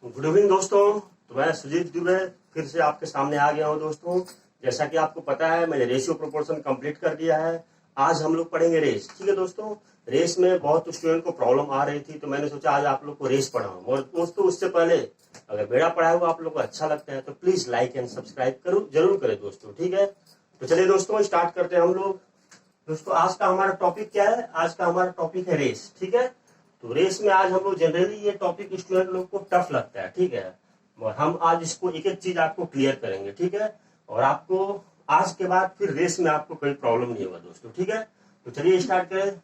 Good evening दोस्तों। तो मैं सुजीत दुबे फिर से आपके सामने आ गया हूं दोस्तों। जैसा कि आपको पता है मैंने रेशियो प्रोपोर्शन कंप्लीट कर दिया है। आज हम लोग पढ़ेंगे रेस। ठीक है दोस्तों, रेस में बहुत स्टूडेंट को प्रॉब्लम आ रही थी तो मैंने सोचा आज आप लोग को रेस पढ़ाऊं। और दोस्तों उससे पहले अगर मेरा पढ़ाया हुआ आप लोग को अच्छा लगता है तो प्लीज लाइक एंड सब्सक्राइब करो जरूर करें दोस्तों। ठीक है, तो चलिए दोस्तों स्टार्ट करते हैं हम लोग। दोस्तों आज का हमारा टॉपिक क्या है? आज का हमारा टॉपिक है रेस। ठीक है, तो रेस में आज हम लोग जनरली ये टॉपिक स्टूडेंट लोग को टफ लगता है। ठीक है, और हम आज इसको एक एक चीज आपको क्लियर करेंगे। ठीक है, और आपको आज के बाद फिर रेस में आपको कोई प्रॉब्लम नहीं होगा दोस्तों। ठीक है, तो चलिए स्टार्ट करें।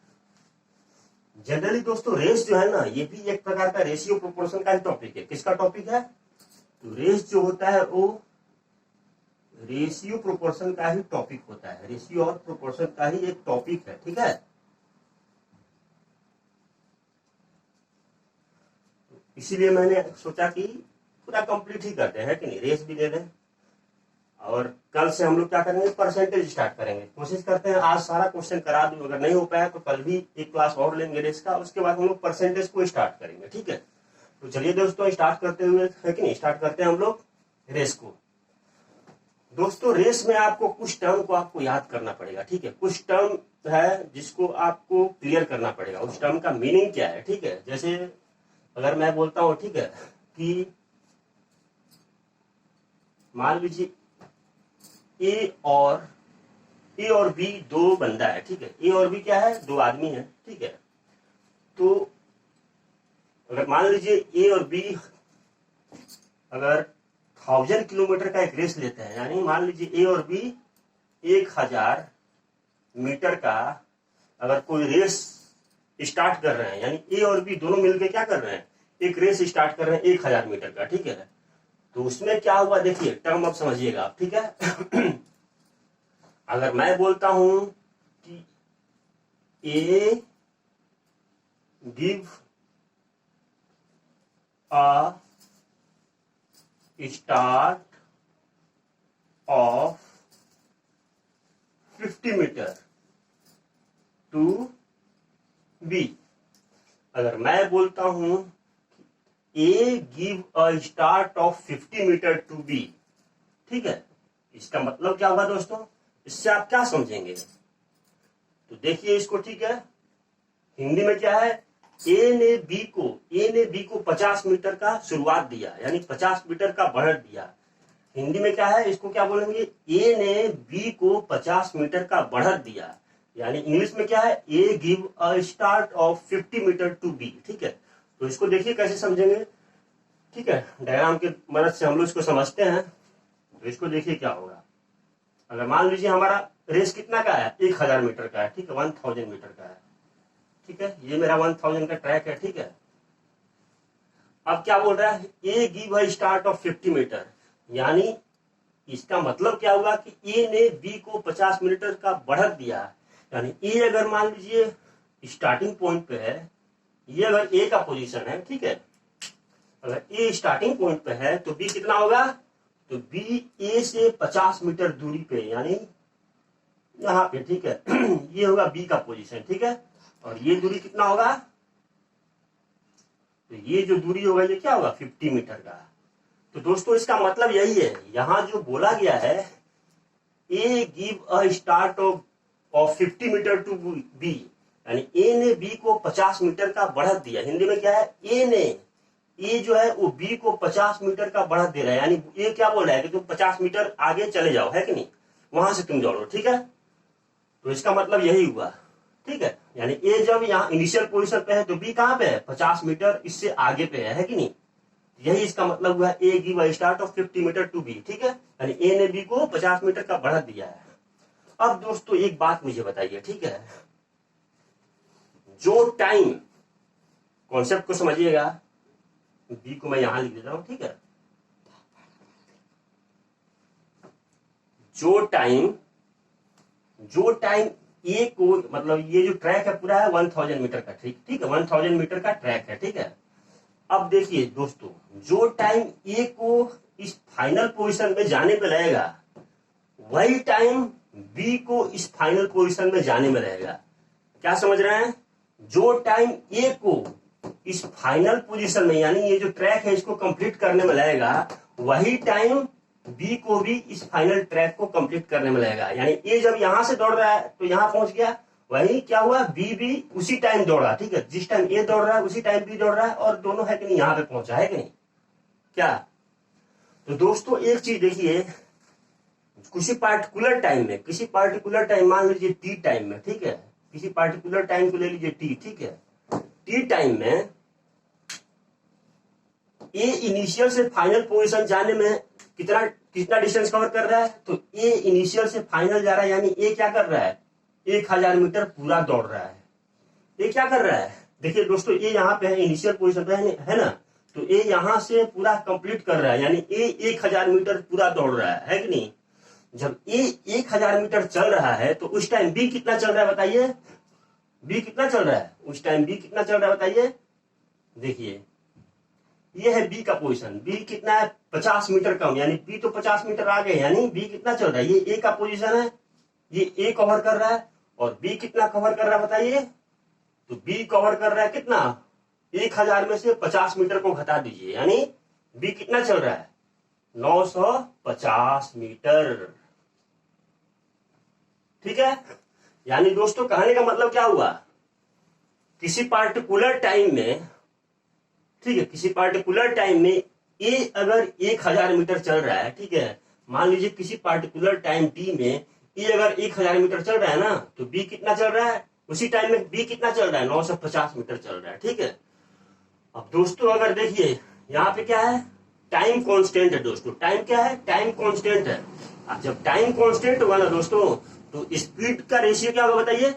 जनरली दोस्तों रेस जो है ना, ये भी एक प्रकार का रेशियो प्रोपोर्शन का ही टॉपिक है। किसका टॉपिक है? तो रेस जो होता है वो रेशियो प्रोपोर्शन का ही टॉपिक होता है। रेशियो और प्रोपोर्शन का ही एक टॉपिक है। ठीक है, इसीलिए मैंने सोचा कि पूरा कंप्लीट ही करते हैं कि नहीं, रेस भी ले लें। और कल से हम लोग क्या करेंगे, परसेंटेज स्टार्ट करेंगे। कोशिश करते हैं आज सारा क्वेश्चन करा दूं, अगर नहीं हो पाया तो कल भी एक क्लास और लेंगे रेस का, उसके बाद हम लोग परसेंटेज को स्टार्ट करेंगे। ठीक है, तो चलिए दोस्तों स्टार्ट करते हुए है कि नहीं, स्टार्ट करते हैं हम लोग रेस को। दोस्तों रेस में आपको कुछ टर्म को आपको याद करना पड़ेगा। ठीक है, कुछ टर्म है जिसको आपको क्लियर करना पड़ेगा, उस टर्म का मीनिंग क्या है। ठीक है, जैसे अगर मैं बोलता हूं ठीक है कि मान लीजिए ए और बी दो बंदा है। ठीक है, ए और बी क्या है? दो आदमी है। ठीक है, तो अगर मान लीजिए ए और बी अगर 1000 किलोमीटर का एक रेस लेते हैं, यानी मान लीजिए ए और बी 1000 मीटर का अगर कोई रेस स्टार्ट कर रहे हैं, यानी ए और बी दोनों मिलकर क्या कर रहे हैं, एक रेस स्टार्ट कर रहे हैं 1000 मीटर का। ठीक है, तो उसमें क्या हुआ देखिए, टर्म अब समझिएगा आप। ठीक है अगर मैं बोलता हूं कि A give a start of 50 metre to B. अगर मैं बोलता हूं A give a start of 50 metre to B, ठीक है, इसका मतलब क्या हुआ दोस्तों? इससे आप क्या समझेंगे? तो देखिए इसको। ठीक है, हिंदी में क्या है, ए ने बी को 50 मीटर का शुरुआत दिया, यानी 50 मीटर का बढ़त दिया। हिंदी में क्या है, इसको क्या बोलेंगे, ए ने बी को 50 मीटर का बढ़त दिया, यानी इंग्लिश में क्या है, A give a start of 50 metre to B. ठीक है, तो इसको देखिए कैसे समझेंगे। ठीक है, डायग्राम की मदद से हम लोग इसको समझते हैं। तो इसको देखिए क्या होगा। अगर मान लीजिए हमारा रेस कितना का है, 1000 मीटर का है। ठीक है, 1000 मीटर का है। ठीक है, ये मेरा 1000 का ट्रैक है। ठीक है, अब क्या बोल रहा है, A give a start of 50 metre, यानी इसका मतलब क्या हुआ कि ए ने बी को 50 मीटर का बढ़त दिया। यानी ए अगर मान लीजिए स्टार्टिंग पॉइंट पे है, ये अगर ए का पोजीशन है, ठीक है, अगर ए स्टार्टिंग पॉइंट पे है तो बी कितना होगा, तो बी ए से 50 मीटर दूरी पे, यानी यहाँ पे। ठीक है ये होगा बी का पोजीशन। ठीक है, और ये दूरी कितना होगा, तो ये जो दूरी होगा ये क्या होगा, 50 मीटर का। तो दोस्तों इसका मतलब यही है, यहां जो बोला गया है, A give a start of 50 metre to B, यानी ए ने बी को 50 मीटर का बढ़त दिया। हिंदी में क्या है, ए जो है वो बी को 50 मीटर का बढ़त दे रहा है, यानी ए क्या बोल रहा है कि तुम 50 मीटर आगे चले जाओ, है कि नहीं, वहां से तुम दौड़ो। ठीक है, तो इसका मतलब यही हुआ। ठीक है, यानी ए जब यहाँ इनिशियल पोजीशन पे है तो बी कहां पे है, 50 मीटर इससे आगे पे है कि नहीं, यही इसका मतलब हुआ, A give a start of 50 metre to B. ठीक है, यानी ए ने बी को 50 मीटर का बढ़त दिया है। अब दोस्तों एक बात मुझे बताइए, ठीक है, जो टाइम, कॉन्सेप्ट को समझिएगा, बी को मैं यहां लिख देता हूं। ठीक है, जो टाइम ए को, मतलब ये जो ट्रैक है पूरा है 1000 मीटर का। ठीक है, 1000 मीटर का ट्रैक है। ठीक है, अब देखिए दोस्तों, जो टाइम ए को इस फाइनल पोजीशन में जाने में लगेगा, वही टाइम बी को इस फाइनल पोजीशन में जाने में लगेगा। क्या समझ रहे हैं? जो टाइम ए को इस फाइनल पोजीशन में, यानी ये जो ट्रैक है इसको कंप्लीट करने में लगेगा, वही टाइम बी को भी इस फाइनल ट्रैक को कंप्लीट करने में लगेगा। यानी ए जब यहां से दौड़ रहा है तो यहां पहुंच गया, वही क्या हुआ, बी भी उसी टाइम दौड़ा, ठीक है, जिस टाइम ए दौड़ रहा है उसी टाइम बी दौड़ रहा है, और दोनों है कि नहीं यहां पे पहुंचा है कि नहीं क्या। तो दोस्तों एक चीज देखिए, किसी पार्टिकुलर टाइम मान लीजिए टी टाइम में, ठीक है, किसी पार्टिकुलर टाइम को ले लीजिए टी, ठीक है, टी टाइम में ए इनिशियल से फाइनल पोजीशन जाने में कितना कितना डिस्टेंस कवर कर रहा है, तो ए इनिशियल से फाइनल जा रहा है, यानी ए क्या कर रहा है, 1000 मीटर पूरा दौड़ रहा है। ये क्या कर रहा है, देखिए दोस्तों, ये यहाँ पे है, इनिशियल पोजीशन पे है ना, तो ये यहां से पूरा कंप्लीट कर रहा है, यानी ये 1000 मीटर पूरा दौड़ रहा है कि नहीं। जब ये 1000 मीटर चल रहा है तो उस टाइम बी कितना चल रहा है बताइए, बी कितना चल रहा है उस टाइम, बी कितना चल रहा है बताइए। देखिए ये है बी का पोजीशन, बी कितना है 50 मीटर कम, यानी बी तो 50 मीटर आगे, यानी बी कितना चल रहा है, ये ए का पोजीशन है, ये ए कवर कर रहा है, और बी कितना कवर कर रहा है बताइए, तो बी कवर कर रहा है कितना, 1000 में से 50 मीटर को घटा दीजिए, यानी बी कितना चल रहा है 950 मीटर, ठीक है। यानी दोस्तों कहने का मतलब क्या हुआ, किसी पार्टिकुलर टाइम में, ठीक है, किसी पार्टिकुलर टाइम में ए अगर 1000 मीटर चल रहा है, ठीक है, मान लीजिए किसी पार्टिकुलर टाइम टी में ए अगर 1000 मीटर चल रहा है ना, तो बी कितना चल रहा है उसी टाइम में, बी कितना चल रहा है 950 मीटर चल रहा है, ठीक है। अब दोस्तों अगर देखिए यहाँ पे क्या है, टाइम कांस्टेंट है दोस्तों, टाइम क्या है, टाइम कांस्टेंट है। अब जब टाइम कांस्टेंट होगा ना दोस्तों, तो स्पीड का रेशियो क्या होगा बताइए,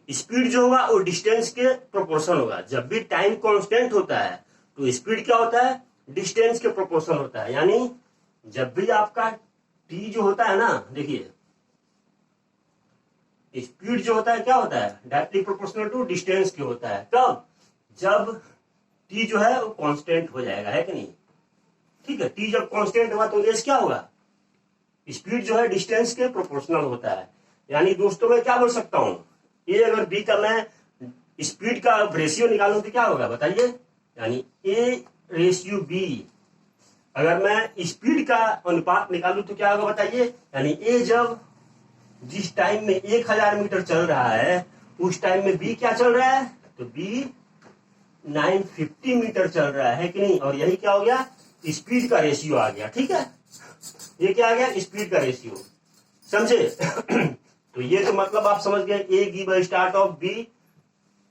स्पीड जो होगा वो डिस्टेंस के प्रोपोर्शन होगा। जब भी टाइम कांस्टेंट होता है तो स्पीड क्या होता है, डिस्टेंस के प्रोपोर्शन होता है। यानी जब भी आपका टी जो होता है ना, देखिए स्पीड जो होता है क्या होता है, डायरेक्टली प्रोपोर्शनल टू डिस्टेंस के होता है। कब, जब टी जो है वो कांस्टेंट हो जाएगा, है कि नहीं, ठीक है। टी जब कांस्टेंट हुआ तो एस क्या होगा, स्पीड जो है डिस्टेंस के प्रोपोर्शनल होता है। यानी दोस्तों मैं क्या बोल सकता हूं, ए अगर बी का मैं स्पीड का रेशियो निकालूं तो क्या होगा बताइए, यानी ए रेशियो बी, अगर मैं स्पीड का अनुपात निकालूं तो क्या होगा बताइए, यानी ए जब जिस टाइम में 1000 मीटर चल रहा है उस टाइम में बी क्या चल रहा है, तो बी 950 मीटर चल रहा है कि नहीं, और यही क्या हो गया, स्पीड का रेशियो आ गया, ठीक है, ये क्या आ गया, स्पीड का रेशियो, समझे। तो ये तो मतलब आप समझ गए, A give start of B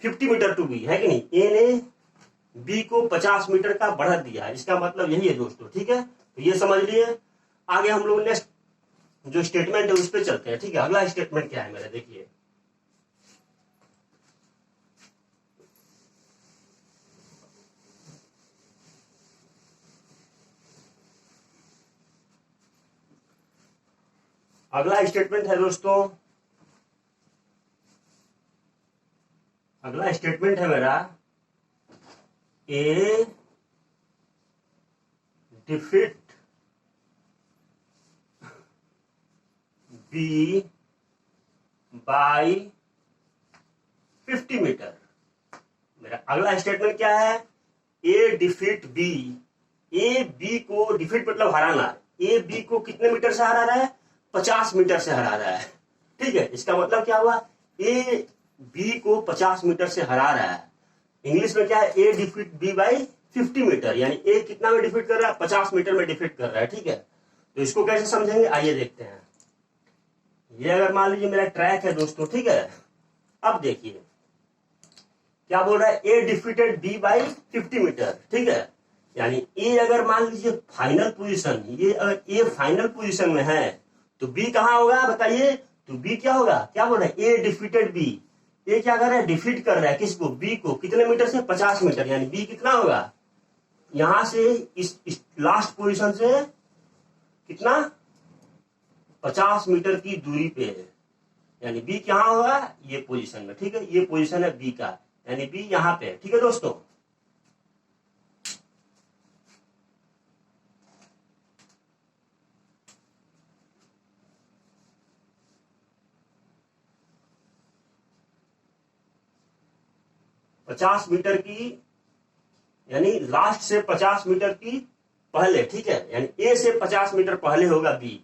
50 metre to B, है कि नहीं, ए ने बी को 50 मीटर का बढ़ा दिया, इसका मतलब यही है दोस्तों, ठीक है। तो ये समझ लिए। आगे हम लोग नेक्स्ट जो स्टेटमेंट है उस पर चलते हैं, ठीक है। अगला स्टेटमेंट क्या है मेरा, देखिए अगला स्टेटमेंट है दोस्तों, अगला स्टेटमेंट है मेरा, ए डिफीट बी बाई 50 मीटर। मेरा अगला स्टेटमेंट क्या है, ए डिफीट बी, ए बी को डिफीट मतलब हराना, ए बी को कितने मीटर से हरा रहा है, 50 मीटर से हरा रहा है, ठीक है। इसका मतलब क्या हुआ, ए बी को 50 मीटर से हरा रहा है। इंग्लिश में क्या है, ए डिफीट बी बाई 50 मीटर, यानी ए कितना में डिफीट कर रहा है, 50 मीटर में डिफीट कर रहा है, ठीक है। तो इसको कैसे समझेंगे, आइए देखते हैं। ये अगर मान लीजिए मेरा ट्रैक है दोस्तों, ठीक है, अब देखिए क्या बोल रहा है, ए डिफीटेड बी बाई 50 मीटर, ठीक है। यानी ए अगर मान लीजिए फाइनल पोजीशन, ये अगर ए फाइनल पोजीशन में है तो बी कहां होगा बताइए, तो बी क्या होगा, क्या बोल रहा है, ए डिफीटेड बी, ए क्या कर रहा है, डिफीट कर रहा है किसको, बी को, कितने मीटर से, 50 मीटर, यानी बी कितना होगा, यहां से इस लास्ट पोजीशन से कितना, 50 मीटर की दूरी पे है, यानी बी कहां होगा, ये पोजीशन में, ठीक है, ये पोजीशन है बी का, यानी बी यहां पे है, ठीक है दोस्तों। पचास मीटर की यानी लास्ट से 50 मीटर की पहले, ठीक है, यानी ए से 50 मीटर पहले होगा बी,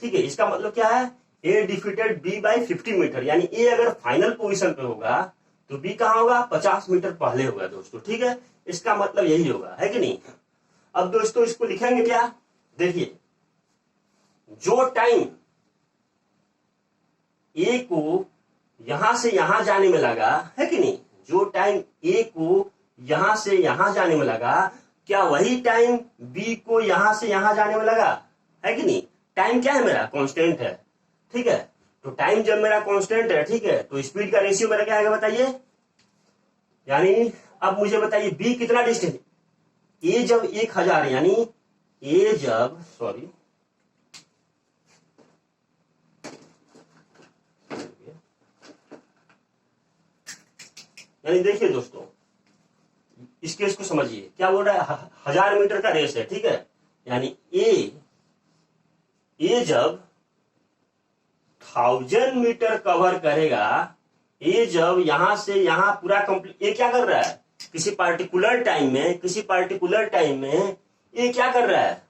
ठीक है। इसका मतलब क्या है, ए डिफीटेड बी बाई 50 मीटर, यानी ए अगर फाइनल पोजीशन पे होगा तो बी कहां होगा, 50 मीटर पहले होगा दोस्तों, ठीक है। इसका मतलब यही होगा, है कि नहीं। अब दोस्तों इसको लिखेंगे क्या, देखिए जो टाइम ए को यहां से यहां जाने में लगा, है कि नहीं, जो टाइम ए को यहां से यहां जाने में लगा, क्या वही टाइम बी को यहां से यहां जाने में लगा, है कि नहीं। टाइम क्या है, मेरा कांस्टेंट है, ठीक है। तो टाइम जब मेरा कांस्टेंट है, ठीक है, तो स्पीड का रेशियो मेरा क्या आएगा बताइए। यानी अब मुझे बताइए बी कितना डिस्टेंस, ए जब 1000, यानी ए जब, सॉरी, यानी देखिए दोस्तों इस केस को समझिए, क्या बोल रहा है, 1000 मीटर का रेस है, ठीक है। यानी ए जब 1000 मीटर कवर करेगा, ए जब यहां से यहां पूरा कंप्लीट, ये क्या कर रहा है, किसी पार्टिकुलर टाइम में ये क्या कर रहा है,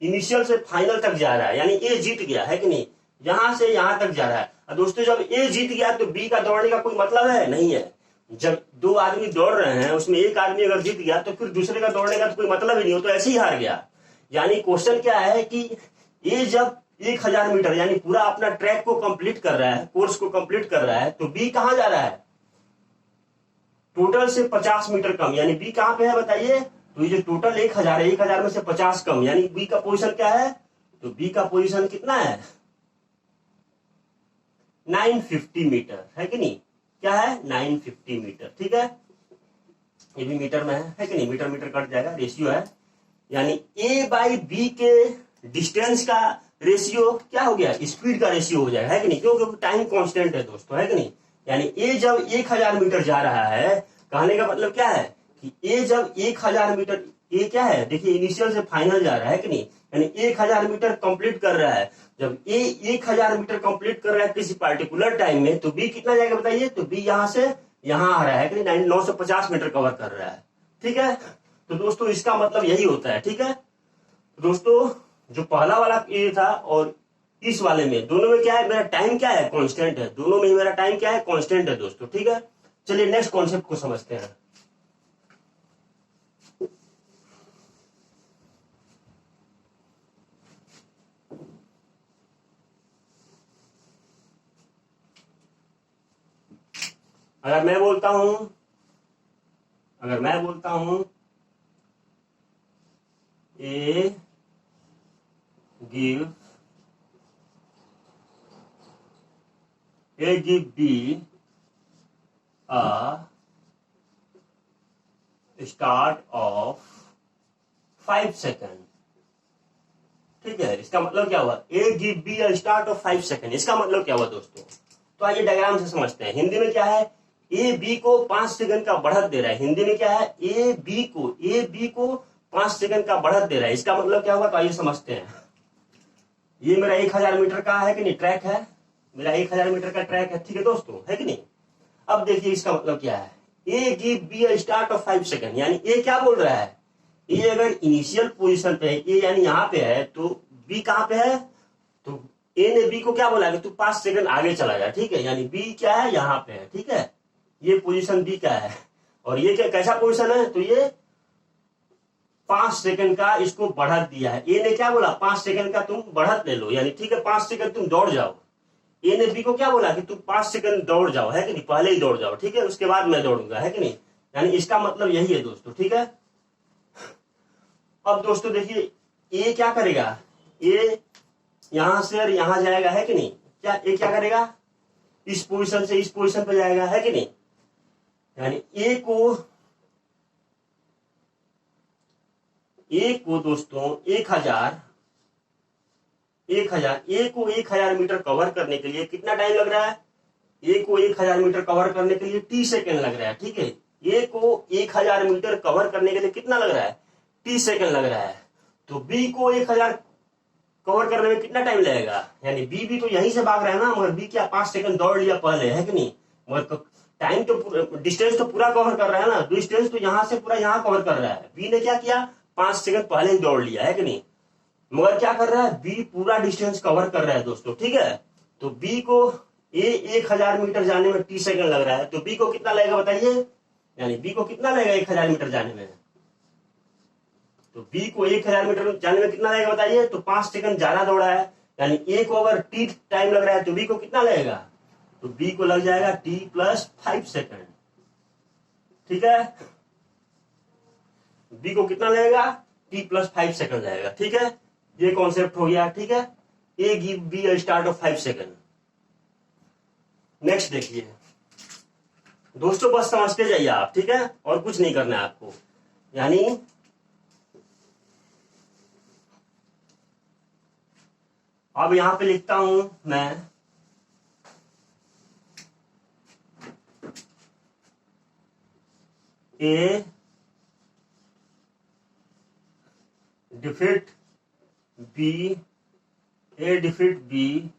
इनिशियल से फाइनल तक जा रहा है, यानी ए जीत गया, है कि नहीं, यहां से यहां तक जा रहा है। और दोस्तों जब ए जीत गया तो बी का दौड़ने का कोई मतलब है नहीं है। जब दो आदमी दौड़ रहे हैं, उसमें एक आदमी अगर जीत गया तो फिर दूसरे का दौड़ने का तो कोई मतलब ही नहीं हो, तो ऐसे ही हार गया। यानी क्वेश्चन क्या है कि ए जब 1000 मीटर यानी पूरा अपना ट्रैक को कंप्लीट कर रहा है, कोर्स को कंप्लीट कर रहा है, तो बी कहां जा रहा है, टोटल से 50 मीटर कम, यानी बी कहां पे है बताइए। तो ये जो टोटल 1000 है, 1000 में से 50 कम, यानी बी का पोजीशन क्या है, तो बी का पोजीशन कितना है, 950 मीटर, है कि नहीं, क्या है 950 मीटर, ठीक है। ये भी मीटर में है कि नहीं, मीटर मीटर कट जाएगा, रेशियो है। यानी ए बाई बी के डिस्टेंस का रेशियो क्या हो गया, स्पीड का रेशियो हो जाएगा, है कि नहीं, क्योंकि टाइम कांस्टेंट है दोस्तों, है कि नहीं। यानी ए जब 1000 मीटर जा रहा है, कहने का मतलब क्या है कि ए जब 1000 मीटर, ए क्या है देखिए इनिशियल से फाइनल जा रहा है कि नहीं, यानी 1000 मीटर कंप्लीट कर रहा है। जब ए 1000 मीटर कंप्लीट कर रहा है किसी पार्टिकुलर टाइम में, तो बी कितना जाएगा बताइए, तो बी यहां से यहां आ रहा है कि नहीं, 950 मीटर कवर कर रहा है, ठीक है। तो दोस्तों इसका मतलब यही होता है, ठीक है। दोस्तों जो पहला वाला ये था और इस वाले में, दोनों में क्या है, मेरा टाइम क्या है, कांस्टेंट है, दोनों में मेरा टाइम क्या है, कांस्टेंट है दोस्तों, ठीक है। चलिए नेक्स्ट कॉन्सेप्ट को समझते हैं। अगर मैं बोलता हूं A give B a start of 5 second, ठीक है। इसका मतलब क्या हुआ, A give B a start of 5 second, इसका मतलब क्या हुआ दोस्तों। तो आइए डायग्राम से समझते हैं। हिंदी में क्या है, ए बी को 5 सेकंड का बढ़त दे रहा है। हिंदी में क्या है, ए बी को 5 सेकंड का बढ़त दे रहा है। इसका मतलब क्या हुआ, तो आइए समझते हैं। ये मेरा 1000 मीटर का है कि नहीं, ट्रैक है, मेरा 1000 मीटर का ट्रैक है, ठीक है दोस्तों, है कि नहीं। अब देखिए इसका मतलब क्या है, A give B a start of 5 second, यानी ए क्या बोल रहा है, ए अगर इनिशियल पोजीशन पे है, ए यानी यहाँ पे है, तो बी कहां पे है, तो ए ने बी को क्या बोला कि तू 5 सेकंड आगे चला जा, ठीक है। यानी बी क्या है, यहाँ पे है, ठीक है, ये पोजीशन बी का है। और ये क्या कैसा पोजीशन है, तो ये 5 सेकंड का इसको बढ़त दिया है। ए ने क्या बोला, 5 सेकंड का तुम बढ़त ले लो, यानी ठीक है 5 सेकंड तुम दौड़ जाओ। ए ने बी को क्या बोला कि तुम 5 सेकंड दौड़ जाओ, है कि नहीं, पहले ही दौड़ जाओ, ठीक है, उसके बाद मैं दौड़ूंगा, है कि नहीं। यानी इसका मतलब यही है दोस्तों, ठीक है। अब दोस्तों देखिए ए क्या करेगा, ए यहां से और यहां जाएगा, है कि नहीं, क्या ए क्या करेगा, इस पोजीशन से इस पोजीशन पे जाएगा, है कि नहीं। यानी ए को दोस्तों 1000 ए को 1000 मीटर कवर करने के लिए कितना टाइम लग रहा है, ए को 1000 मीटर कवर करने के लिए t सेकंड लग रहा है, ठीक है। ए को 1000 मीटर कवर करने के लिए कितना लग रहा है, t सेकंड लग रहा है। तो बी को 1000 कवर करने में कितना टाइम लगेगा, यानी बी भी तो यहीं से भाग रहा है ना, मगर बी क्या 5 सेकंड दौड़ लिया पहले, है कि नहीं, मगर टाइम तो डिस्टेंस तो पूरा कवर कर रहा है ना, डिस्टेंस तो यहां से पूरा यहां कवर कर रहा है। बी ने क्या किया, 5 सेकंड पहले ही दौड़ लिया है कि नहीं, मगर क्या कर रहा है, बी पूरा डिस्टेंस कवर कर रहा है दोस्तों, ठीक है। तो बी को 1000 मीटर जाने में 30 सेकंड लग रहा है, तो बी को कितना लगेगा बताइए, यानी बी को कितना लगेगा 1000 मीटर जाने में, तो बी को 1000 मीटर जाने में कितना लगेगा बताइए, तो 5 सेकंड ज्यादा दौड़ा है, यानी ए को अगर टी टाइम लग रहा है तो बी को कितना लगेगा, तो बी को लग जाएगा टी प्लस 5 सेकंड, ठीक है। बी को कितना लगेगा, टी प्लस 5 सेकंड लगेगा, ठीक है। ये कॉन्सेप्ट हो गया, ठीक है। A give B a start of 5 second. Next देखिए दोस्तों, बस समझते जाइए आप, ठीक है, और कुछ नहीं करना है आपको। यानी अब यहां पे लिखता हूं मैं, ए डिफीट बी, ए डिफीट बी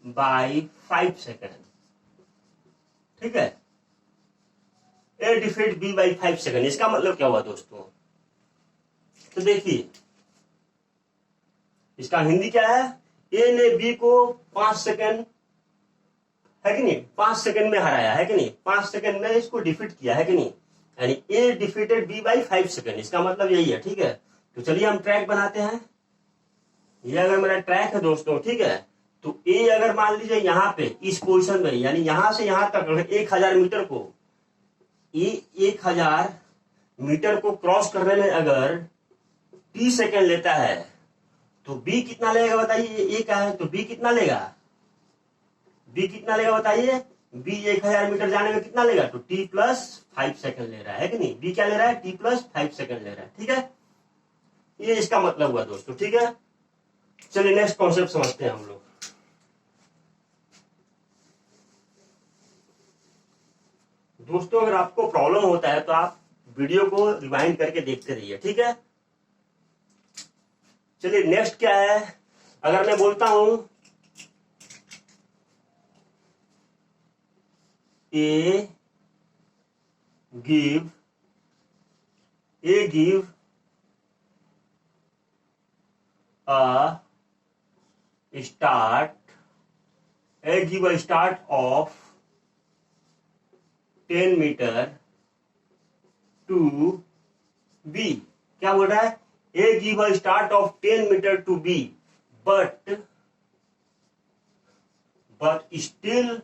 बाय 5 सेकंड, ठीक है। ए डिफीट बी बाय 5 सेकंड, इसका मतलब क्या हुआ दोस्तों, तो देखिए इसका हिंदी क्या है, ए ने बी को 5 सेकंड, है कि नहीं, 5 सेकंड में हराया, है कि नहीं, 5 सेकंड में इसको डिफीट किया, है कि नहीं, यानी ए डिफीटेड बी बाय 5 सेकंड, इसका मतलब यही है, ठीक है। तो चलिए हम ट्रैक बनाते हैं। ये अगर मेरा ट्रैक है दोस्तों, ठीक है, तो ए अगर मान लीजिए यहाँ पे इस पोजीशन में, यानी यहां से यहां तक 1000 मीटर को, ए 1000 मीटर को क्रॉस करने में अगर 30 सेकंड लेता है, तो बी कितना लेगा बताइए, ए का है तो बी कितना लेगा, बी कितना लेगा बताइए, बी 1000 मीटर जाने में कितना लेगा, तो टी प्लस 5 सेकंड ले रहा है कि नहीं, बी क्या ले रहा है, टी प्लस 5 सेकंड ले रहा है, ठीक है। ये इसका मतलब हुआ दोस्तों, ठीक है। चलिए नेक्स्ट कॉन्सेप्ट समझते हैं हम लोग। दोस्तों अगर आपको प्रॉब्लम होता है तो आप वीडियो को रिवाइंड करके देखते रहिए, ठीक है। चलिए नेक्स्ट क्या है, अगर मैं बोलता हूं A give a start of 10 metre to B, क्या बोल रहा है, A give a start of 10 metre to B, but still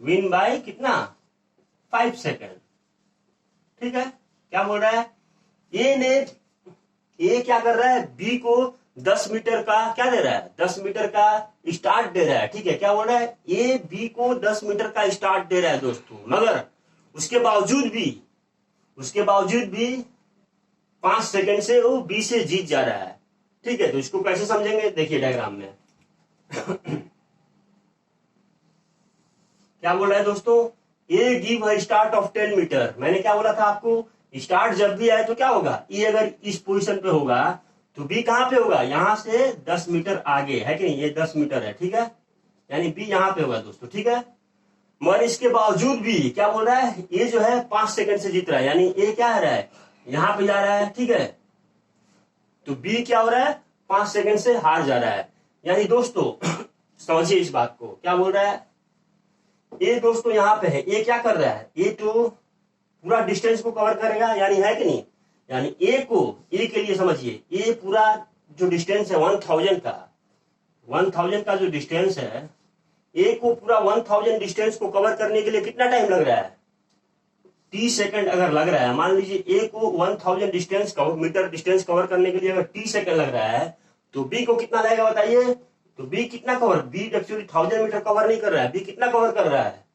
win by कितना, 5 सेकंड, ठीक है। क्या बोल रहा है, ए क्या कर रहा है, बी को 10 मीटर का क्या दे रहा है, 10 मीटर का स्टार्ट दे रहा है, ठीक है। क्या बोल रहा है, ए बी को 10 मीटर का स्टार्ट दे रहा है दोस्तों, मगर उसके बावजूद भी 5 सेकंड से वो बी से जीत जा रहा है, ठीक है। तो इसको कैसे समझेंगे, देखिए डायग्राम में क्या बोल रहा है दोस्तों, A give a start of 10 metre, मैंने क्या बोला था आपको, स्टार्ट जब भी आए तो क्या होगा, ए अगर इस पोजीशन पे होगा तो बी कहां पे होगा, यहां से 10 मीटर आगे, है कि नहीं, ये 10 मीटर है, ठीक है, यानी बी यहां पे होगा दोस्तों, ठीक है। मगर इसके बावजूद भी क्या बोल रहा है, ए जो है 5 सेकंड से जीत रहा है, यानी ए क्या है रहा है, यहां पे जा रहा है, ठीक है। तो बी क्या हो रहा है, 5 सेकंड से हार जा रहा है, यानी दोस्तों समझिए इस बात को, क्या बोल रहा है, ए दोस्तों यहां पे है, ए क्या कर रहा है, ए तो पूरा डिस्टेंस को कवर करेगा, यानी है कि नहीं, यानी ए के लिए समझिए, ए पूरा जो डिस्टेंस है 1000 का जो डिस्टेंस है, ए को पूरा 1000 डिस्टेंस को कवर करने के लिए कितना टाइम लग रहा है, 30 सेकंड अगर लग रहा है, मान लीजिए ए को 1000 मीटर डिस्टेंस कवर करने के लिए अगर 30 सेकंड लग रहा है, तो बी को कितना लगेगा बताइए, तो बी कितना cover, B actually 1000 metre cover नहीं कर रहा है, बी कितना कवर कर रहा है,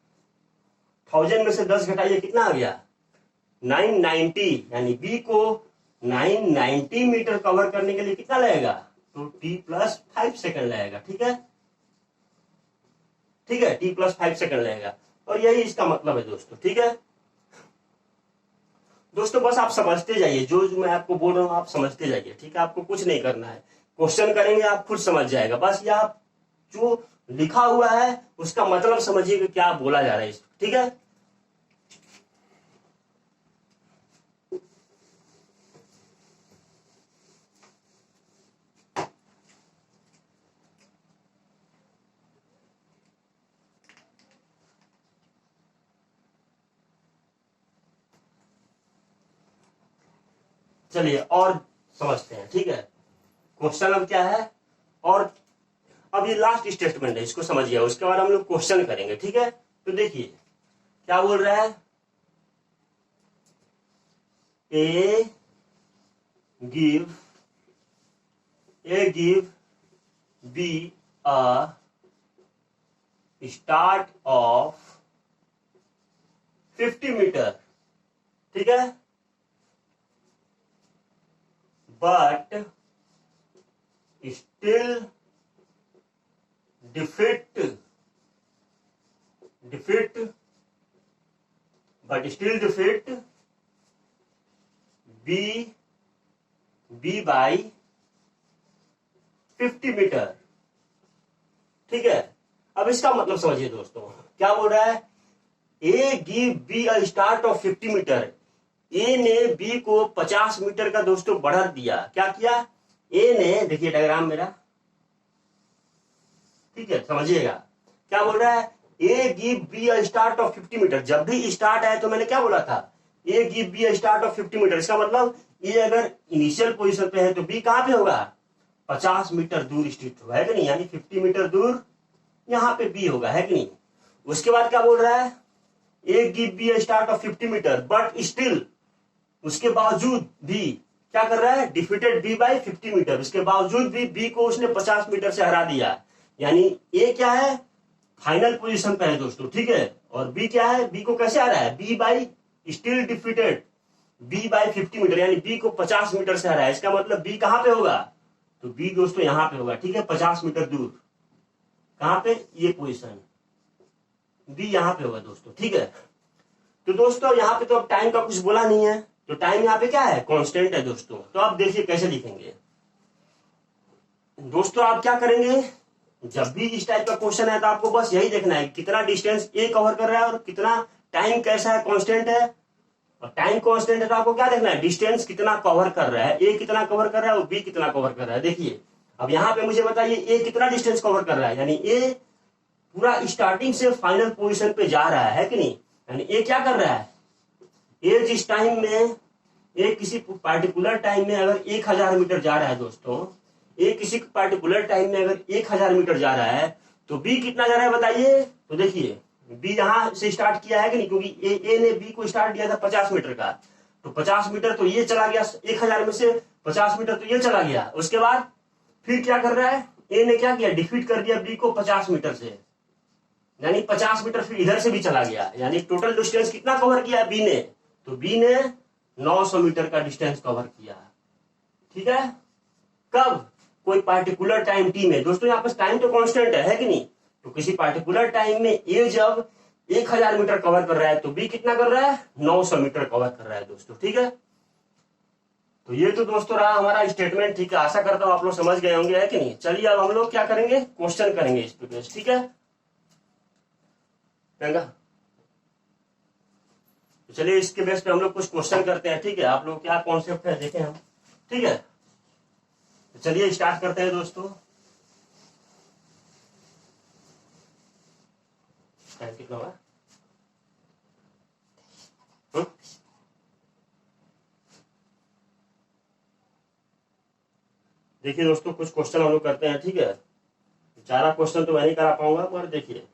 1000 में से 10 घटाइए कितना आ गया, 990, यानी बी को 990 मीटर कवर करने के लिए कितना लगेगा, तो टी प्लस 5 सेकंड लगेगा, ठीक है, टी प्लस 5 सेकंड लगेगा, और यही इसका मतलब है दोस्तों, ठीक है। दोस्तों बस आप समझते जाइए, जो मैं आपको बोल रहा हूं आप समझते जाइए, ठीक है, आपको कुछ नहीं करना है, क्वेश्चन करेंगे आप खुद समझ जाएगा, बस ये आप जो लिखा हुआ है उसका मतलब समझिए कि क्या बोला जा रहा है इसमें, ठीक है। चलिए और समझते हैं, ठीक है। क्वेश्चन अब क्या है, और अब ये लास्ट स्टेटमेंट है, इसको समझिए, उसके बाद हम लोग क्वेश्चन करेंगे, ठीक है। तो देखिए क्या बोल रहा है, A give B a start of 50 metre, ठीक है, but still defeat B by 50 metre, ठीक है। अब इसका मतलब समझिए दोस्तों, क्या बोल रहा है, A give B a start of 50 metre. A ने बी को 50 मीटर का दोस्तों बढ़ा दिया। क्या किया, ए ने, देखिए डायग्राम मेरा, ठीक है, समझिएगा। क्या बोल रहा है, A give B a start of 50 metre. जब भी स्टार्ट आया तो मैंने क्या बोला था, A give B a start of 50 metre. इसका मतलब ए अगर इनिशियल पोजीशन पे है तो बी कहां पे होगा, 50 मीटर दूर स्थित होगा, है कि नहीं, यानी 50 मीटर दूर यहां पे बी होगा, है कि नहीं। उसके बाद क्या बोल रहा है, A give B a start of 50 metre but still, उसके बावजूद भी क्या कर रहा है, डिफीटेड बी बाई 50 मीटर। उसके बावजूद भी बी को उसने 50 मीटर से हरा दिया, यानी ए क्या है, फाइनल पोजीशन पे है दोस्तों, ठीक है। और बी क्या है, बी को कैसे आ रहा है, B by still defeated B by 50 metre, यानी बी को 50 मीटर से हरा है। इसका मतलब बी कहां पे होगा, तो बी दोस्तों यहां पे होगा, ठीक है, 50 मीटर दूर, कहां पे, ये पोजीशन, बी यहां पे होगा दोस्तों, ठीक है। तो दोस्तों यहाँ पे तो अब टाइम का कुछ बोला नहीं है, तो टाइम यहाँ पे क्या है, कांस्टेंट है दोस्तों। तो आप देखिए कैसे लिखेंगे दोस्तों, आप क्या करेंगे, जब भी इस टाइप का क्वेश्चन है तो आपको बस यही देखना है कितना डिस्टेंस ए कवर कर रहा है और कितना टाइम कैसा है, कांस्टेंट है। और टाइम कांस्टेंट है तो आपको क्या देखना है, डिस्टेंस कितना कवर कर रहा है, ए कितना कवर कर रहा है और बी कितना कवर कर रहा है। देखिए अब यहाँ पे मुझे बताइए ए कितना डिस्टेंस कवर कर रहा है, यानी ए पूरा स्टार्टिंग से फाइनल पोजिशन पे जा रहा है कि नहीं, यानी ए क्या कर रहा है, ए जिस टाइम में, ए किसी पार्टिकुलर टाइम में अगर 1000 मीटर जा रहा है दोस्तों, ए किसी पार्टिकुलर टाइम में अगर 1000 मीटर जा रहा है तो बी कितना जा रहा है बताइए। तो देखिए बी यहां से स्टार्ट किया है कि नहीं, क्योंकि ए ने बी को स्टार्ट दिया था 50 मीटर का, तो 50 मीटर तो ये चला गया, 1000 में से 50 मीटर तो ये चला गया। उसके बाद फिर क्या कर रहा है, ए ने क्या किया, डिफीट कर दिया बी को 50 मीटर से, यानी 50 मीटर फिर इधर से भी चला गया, यानी टोटल डिस्टेंस कितना कवर किया बी ने, तो बी ने 900 मीटर का डिस्टेंस कवर किया, ठीक है। कब, कोई पार्टिकुलर टाइम टी में, दोस्तों यहाँ पर टाइम तो कांस्टेंट है कि नहीं, तो किसी पार्टिकुलर टाइम में ए जब 1000 मीटर कवर कर रहा है तो बी कितना कर रहा है, 900 मीटर कवर कर रहा है दोस्तों, ठीक है। तो ये तो दोस्तों रहा हमारा स्टेटमेंट, ठीक है, आशा करता हूं आप लोग समझ गए होंगे, है कि नहीं। चलिए अब हम लोग क्या करेंगे, क्वेश्चन करेंगे इस पे, ठीक है। तो चलिए इसके बेस पे हम लोग कुछ क्वेश्चन करते हैं, ठीक है। आप लोग क्या कॉन्सेप्ट है देखें हम, ठीक है। तो चलिए स्टार्ट करते हैं दोस्तों। टाइम कितना हुआ, देखिए दोस्तों कुछ क्वेश्चन हम लोग करते हैं, ठीक है। सारा क्वेश्चन तो मैं नहीं करा पाऊंगा, पर देखिए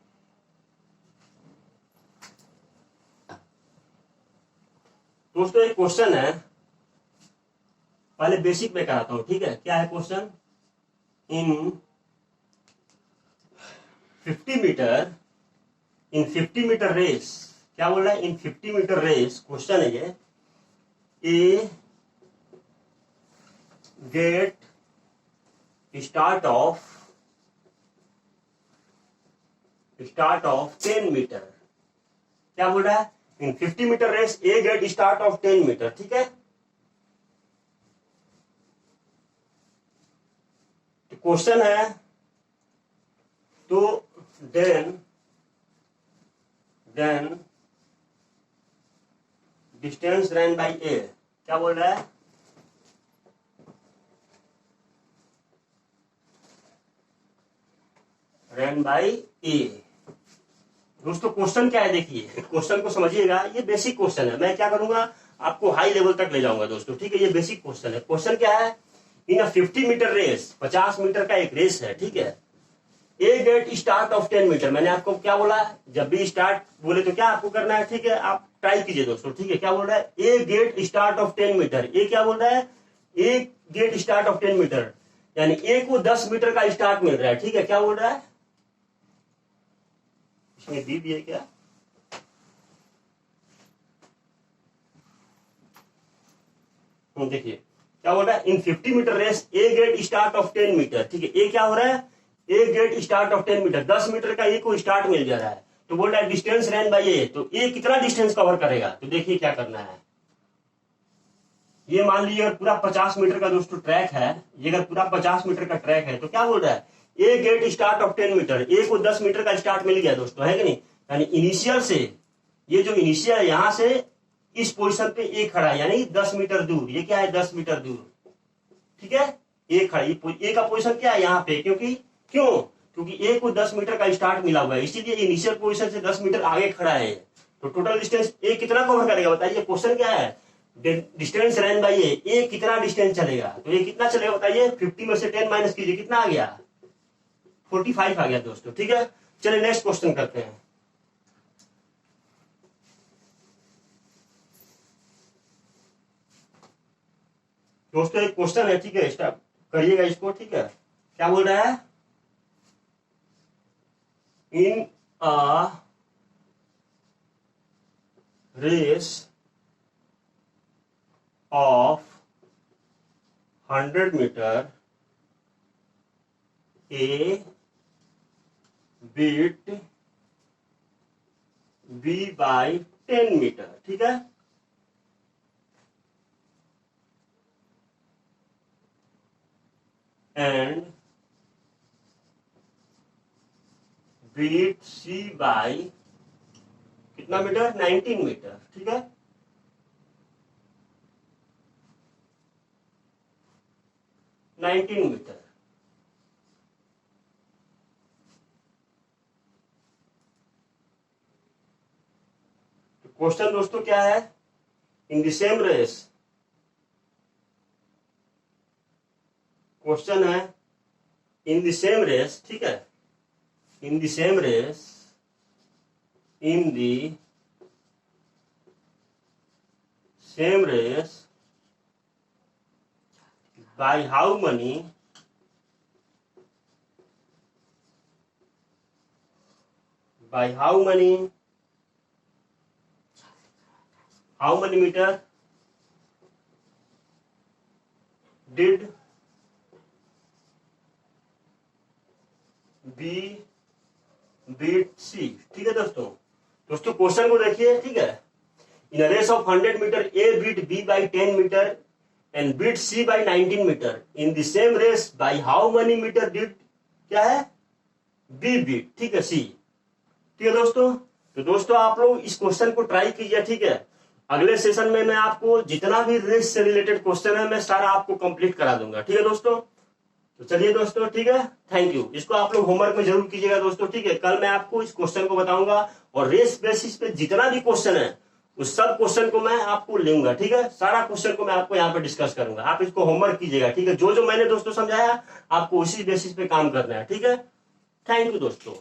दोस्तों एक क्वेश्चन है, पहले बेसिक में कराता हूं, ठीक है। क्या है क्वेश्चन, इन 50 मीटर, इन 50 मीटर रेस, क्या बोल रहा है, इन 50 मीटर रेस, क्वेश्चन है ये, a gate start of 10 metre. क्या बोल रहा है, in 50 metre race A gate start of 10 metre, ठीक है। क्वेश्चन है तो then distance run by a, क्या बोल रहा है, रन बाई ए। दोस्तों क्वेश्चन क्या है, देखिए क्वेश्चन को समझिएगा, ये बेसिक क्वेश्चन है, मैं क्या करूंगा आपको हाई लेवल तक ले जाऊंगा दोस्तों, ठीक है। ये बेसिक क्वेश्चन है। क्वेश्चन क्या है, in a 50 metre race, 50 metre का एक रेस है, ठीक है। A gate start of 10 metre, मैंने आपको क्या बोला, जब भी स्टार्ट बोले तो क्या आपको करना है, ठीक है, आप ट्राई कीजिए दोस्तों, ठीक है। क्या बोल रहा है, A gate start of 10 metre, ए क्या बोल रहा है, A gate start of 10 metre, यानी ए को 10 मीटर का स्टार्ट मिल रहा है, ठीक है। क्या बोल रहा है, इसमें दी भी है क्या, देखिए क्या बोल रहा है, in 50 metre race A gate start of 10 metre, ठीक है। ए क्या हो रहा है, A gate start of 10 metre, 10 metre का ए को स्टार्ट मिल जा रहा है, तो बोल रहा है डिस्टेंस रन बाई ए, तो ए कितना डिस्टेंस कवर करेगा, तो देखिए क्या करना है। ये मान लीजिए पूरा 50 मीटर का दोस्तों ट्रैक है, ये अगर पूरा 50 मीटर का ट्रैक है, तो क्या बोल रहा है, A gate start of 10 metre, ए को 10 मीटर का स्टार्ट मिल गया दोस्तों, है कि नहीं। यानी इनिशियल से, ये जो इनिशियल है यहां से इस पोजीशन पे ए खड़ा है, यानी 10 मीटर दूर, ये क्या है 10 मीटर दूर, ठीक है। ए खड़ा, ए का पोजीशन क्या है यहाँ पे, क्योंकि ए को 10 मीटर का स्टार्ट मिला हुआ है, इसीलिए इनिशियल पोजीशन से 10 मीटर आगे खड़ा है। तो टोटल डिस्टेंस ए कितना कवर करेगा बताइए, क्वेश्चन क्या है, डिस्टेंस रन बाई ए कितना डिस्टेंस चलेगा, तो ये कितना चलेगा बताइए, 50 में से 10 माइनस कीजिए, कितना आ गया, 45 आ गया दोस्तों, ठीक है। चलिए नेक्स्ट क्वेश्चन करते हैं। दोस्तों एक क्वेश्चन है, ठीक है, स्टार्ट करिएगा इसको, ठीक है। क्या बोल रहा है, in a race of 100 metre A beat B by 10 metre, ठीक है। एंड बीट सी बाई कितना मीटर, 19 मीटर, ठीक है। 19 मीटर। तो क्वेश्चन दोस्तों क्या है, in the same race, question है इन द सेम रेस, ठीक है, in the same race, in the same race by how many meter did B beat C, ठीक है दोस्तों। क्वेश्चन को देखिए, ठीक है, in race of 100 metre A beat B by 10 metre and beat C by 19 meter in the same race by how many meter did क्या है B beat, ठीक है, C, ठीक है दोस्तों। तो दोस्तों आप लोग इस क्वेश्चन को ट्राई कीजिए, ठीक है। अगले सेशन में मैं आपको जितना भी रेस से रिलेटेड क्वेश्चन है मैं सारा आपको कंप्लीट करा दूंगा, ठीक है दोस्तों। तो चलिए दोस्तों, ठीक है, थैंक यू। इसको आप लोग होमवर्क में जरूर कीजिएगा दोस्तों, ठीक है। कल मैं आपको इस क्वेश्चन को बताऊंगा और रेस बेसिस पे जितना भी क्वेश्चन है उस सब क्वेश्चन को मैं आपको लूंगा, ठीक है। सारा क्वेश्चन को मैं आपको यहाँ पे डिस्कस करूंगा, आप इसको होमवर्क कीजिएगा, ठीक है। जो जो मैंने दोस्तों समझाया आपको उसी बेसिस पे काम करना है, ठीक है। थैंक यू दोस्तों।